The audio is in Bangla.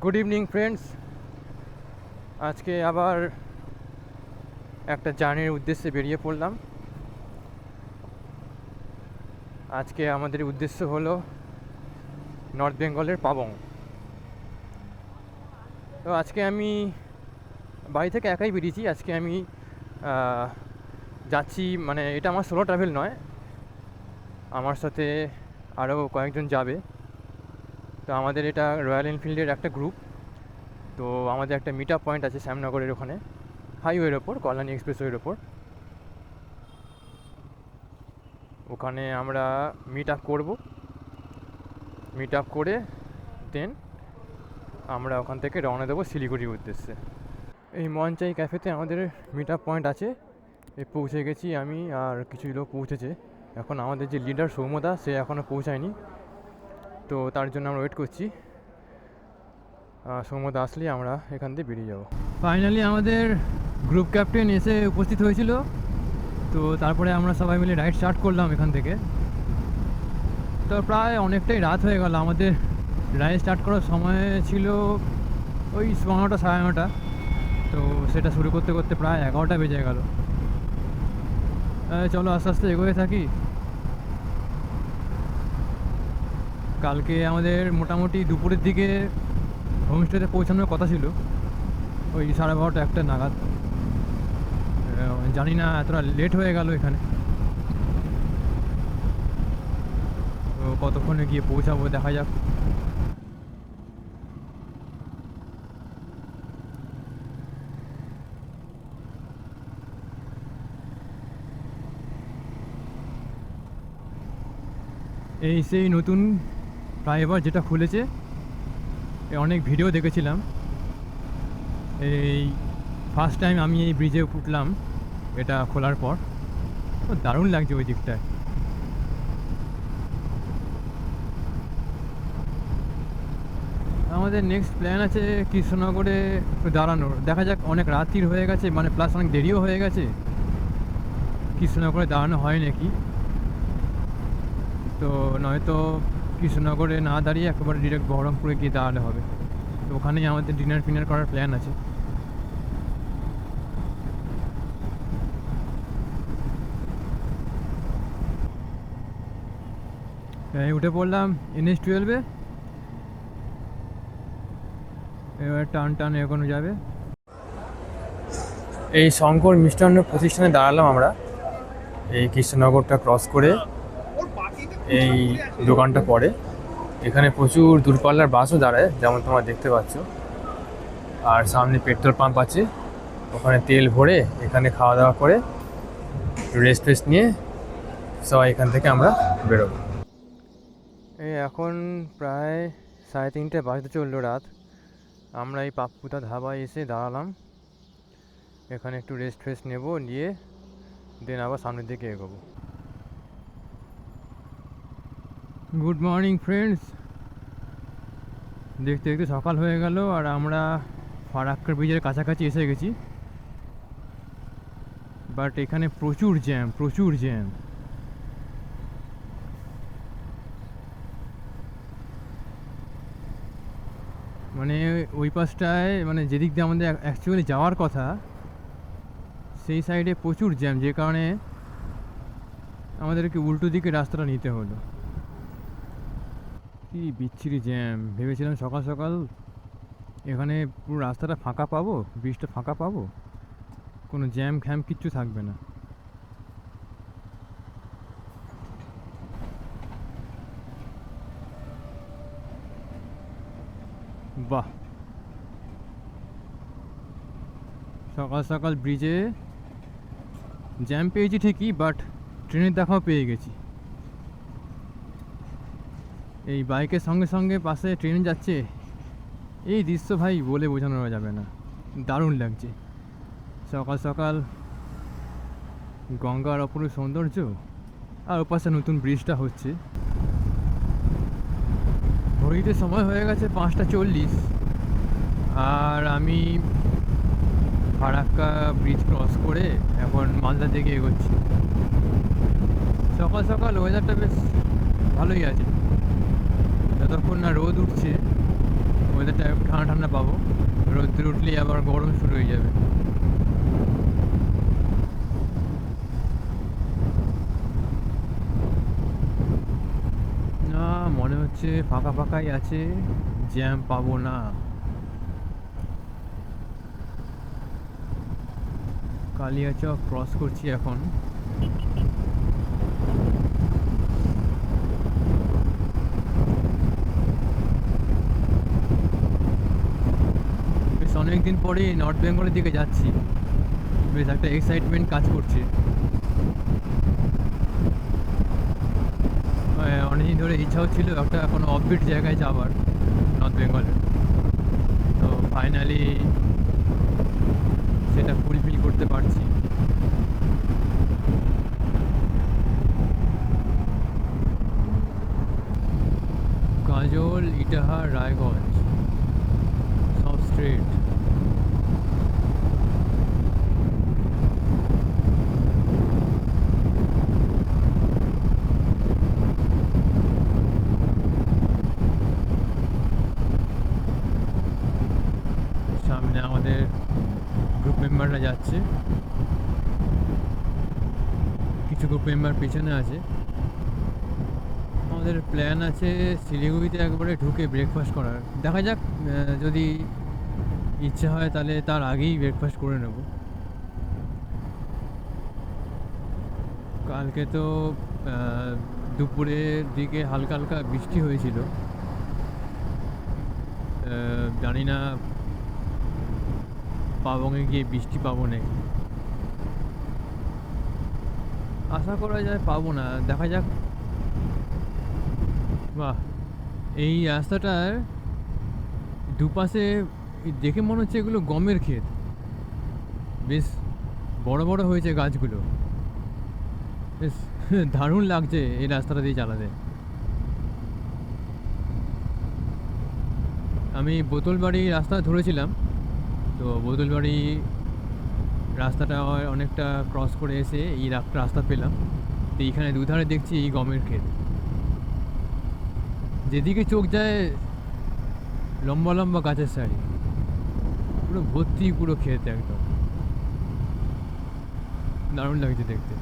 Good evening friends. আজকে আবার একটা জার্নির উদ্দেশ্যে বেরিয়ে পড়লাম। আজকে আমাদের উদ্দেশ্য হলো নর্থ বেঙ্গলের পাবং। তো আজকে আমি বাড়ি থেকে একাই বেরিয়েছি। আজকে আমি যাচ্ছি, মানে এটা আমার সোলো ট্রাভেল নয়, আমার সাথে আরও কয়েকজন যাবে। তো আমাদের এটা রয়্যাল এনফিল্ডের একটা গ্রুপ। তো আমাদের একটা মিট আপ পয়েন্ট আছে শ্যামনগরের ওখানে, হাইওয়ের ওপর, কল্যাণী এক্সপ্রেসওয়ের ওপর। ওখানে আমরা মিট আপ করবো। মিট আপ করে দেন আমরা ওখান থেকে রওনা দেবো শিলিগুড়ির উদ্দেশ্যে। এই মঞ্চাই ক্যাফেতে আমাদের মিট আপ পয়েন্ট আছে। পৌঁছে গেছি আমি, আর কিছু লোক পৌঁছেছে। এখন আমাদের যে লিডার সৌম্যদা, সে এখনও পৌঁছায়নি। তো তার জন্য আমরা ওয়েট করছি। সৌম্যদা আসলে আমরা এখান থেকে বেরিয়ে যাব। ফাইনালি আমাদের গ্রুপ ক্যাপ্টেন এসে উপস্থিত হয়েছিল। তো তারপরে আমরা সবাই মিলে রাইড স্টার্ট করলাম এখান থেকে। তো প্রায় অনেকটাই রাত হয়ে গেল। আমাদের রাইড স্টার্ট করার সময় ছিল ওই 9টা 9:30। তো সেটা শুরু করতে করতে প্রায় 11টা বেজে গেল। চলো আস্তে আস্তে এগোতে থাকি। কালকে আমাদের মোটামুটি দুপুরের দিকে হোমস্টেতে পৌঁছানোর কথা ছিল, ওই 12:30 1টা নাগাদ। জানি না এতটা লেট হয়ে গেল এখানে। তো কতক্ষণে গিয়ে পৌঁছাবো দেখা যাক। এই সেই নতুন ফ্লাইওভার যেটা খুলেছে, অনেক ভিডিও দেখেছিলাম। এই ফার্স্ট টাইম আমি এই ব্রিজে উঠলাম এটা খোলার পর। দারুণ লাগছে ওই দিকটায়। আমাদের নেক্সট প্ল্যান আছে কৃষ্ণনগরে দাঁড়ানোর। দেখা যাক, অনেক রাত্রির হয়ে গেছে, মানে প্লাস অনেক দেরিও হয়ে গেছে। কৃষ্ণনগরে দাঁড়ানো হয় নাকি। তো নয়তো কৃষ্ণনগরে না দাঁড়িয়ে একেবারে ডিরেক্ট বহরমপুরে গিয়ে দাঁড়ালে হবে। তো ওখানেই আমাদের ডিনার ফিনার করার প্ল্যান আছে। উঠে পড়লাম NH-12-এ। এবার টান টান এগোনো যাবে। এই শঙ্কর মিষ্টান্ন প্রতিষ্ঠানে দাঁড়ালাম আমরা। এই কৃষ্ণনগরটা ক্রস করে এই দোকানটা পড়ে। এখানে প্রচুর দূরপাল্লার বাসও দাঁড়ায়, যেমন তোমরা দেখতে পাচ্ছ। আর সামনে পেট্রোল পাম্প আছে, ওখানে তেল ভরে এখানে খাওয়া দাওয়া করে রেস্ট ফেস্ট নিয়ে সবাই এখান থেকে আমরা বেরোবো। এই এখন প্রায় 3:30 বাজতে চললো রাত। আমরা এই পাপ্পুদা ধাবায় এসে দাঁড়ালাম। এখানে একটু রেস্ট ফেস্ট নেবো, নিয়ে দেন আবার সামনের দিকে এগোবো। Good morning friends. দেখতে দেখতে সকাল হয়ে গেল, আর আমরা ফারাক্কা ব্রিজের কাছাকাছি এসে গেছি। বাট এখানে প্রচুর জ্যাম, প্রচুর জ্যাম। মানে ওই পাশটায়, মানে যেদিক দিয়ে আমাদের অ্যাকচুয়ালি যাওয়ার কথা, সেই সাইডে প্রচুর জ্যাম, যে কারণে আমাদেরকে উল্টো দিকে রাস্তাটা নিতে হলো। কি বিচ্ছিরি জ্যাম! ভেবেছিলাম সকাল সকাল এখানে পুরো রাস্তাটা ফাঁকা পাবো, ব্রিজটা ফাঁকা পাবো, কোনো জ্যাম খ্যাম কিচ্ছু থাকবে না। বাহ, সকাল সকাল ব্রিজে জ্যাম পেয়েছি ঠিকই, বাট ট্রেনের দেখাও পেয়ে গেছি। এই বাইকের সঙ্গে সঙ্গে পাশে ট্রেন যাচ্ছে, এই দৃশ্য ভাই বলে বোঝানো যাবে না, দারুণ লাগছে। সকাল সকাল গঙ্গার অপরূপ সৌন্দর্য, আর ওপাশে নতুন ব্রিজটা হচ্ছে। ঘড়িতে সময় হয়ে গেছে 5:40, আর আমি ফারাক্কা ব্রিজ ক্রস করে এখন মালদার দিকে এগোচ্ছি। সকাল সকাল ওয়েদারটা বেশ ভালোই আছে, যতক্ষণ না রোদ উঠছে ওয়েদারটা একটু ঠান্ডা ঠান্ডা পাবো। রোদ্দুর উঠলেই আবার গরম শুরু হয়ে যাবে। না, মনে হচ্ছে ফাঁকা ফাঁকাই আছে, জ্যাম পাবো না। কালিয়াচক ক্রস করছি এখন। বেশ অনেকদিন পরে নর্থ বেঙ্গলের দিকে যাচ্ছি, বেশ একটা এক্সাইটমেন্ট কাজ করছে। অনেকদিন ধরে ইচ্ছাও ছিল একটা কোনো অফবিট জায়গায় যাওয়ার নর্থ বেঙ্গলে, তো ফাইনালি সেটা ফুলফিল করতে পারছি। গাজল, ইটাহার, রায়গঞ্জ সব স্ট্রেট। সামনে আমাদের গ্রুপ মেম্বাররা যাচ্ছে, কিছু গ্রুপ মেম্বার পেছনে আছে। আমাদের প্ল্যান আছে শিলিগুড়িতে একবারে ঢুকে ব্রেকফাস্ট করার। দেখা যাক, যদি ইচ্ছে হয় তাহলে তার আগেই ব্রেকফাস্ট করে নেব। কালকে তো দুপুরের দিকে হালকা হালকা বৃষ্টি হয়েছিল। জানি না পাবংয়ে গিয়ে বৃষ্টি পাবো নাকি, আশা করা যায় পাবো না, দেখা যাক। বাহ, এই রাস্তাটার দুপাশে দেখে মনে হচ্ছে এগুলো গমের ক্ষেত, বেশ বড় বড় হয়েছে গাছগুলো, বেশ দারুণ লাগছে এই রাস্তাটা দিয়ে চালাতে। আমি বোতলবাড়ি রাস্তা ধরেছিলাম, তো বোতলবাড়ি রাস্তাটা অনেকটা ক্রস করে এসে এই রাস্তা পেলাম। তো এইখানে দুধারে দেখছি এই গমের ক্ষেত, যেদিকে চোখ যায় লম্বা লম্বা গাছের সারি, পুরো ভর্তি, পুরো ক্ষেত একদম দারুণ লাগছে দেখতে।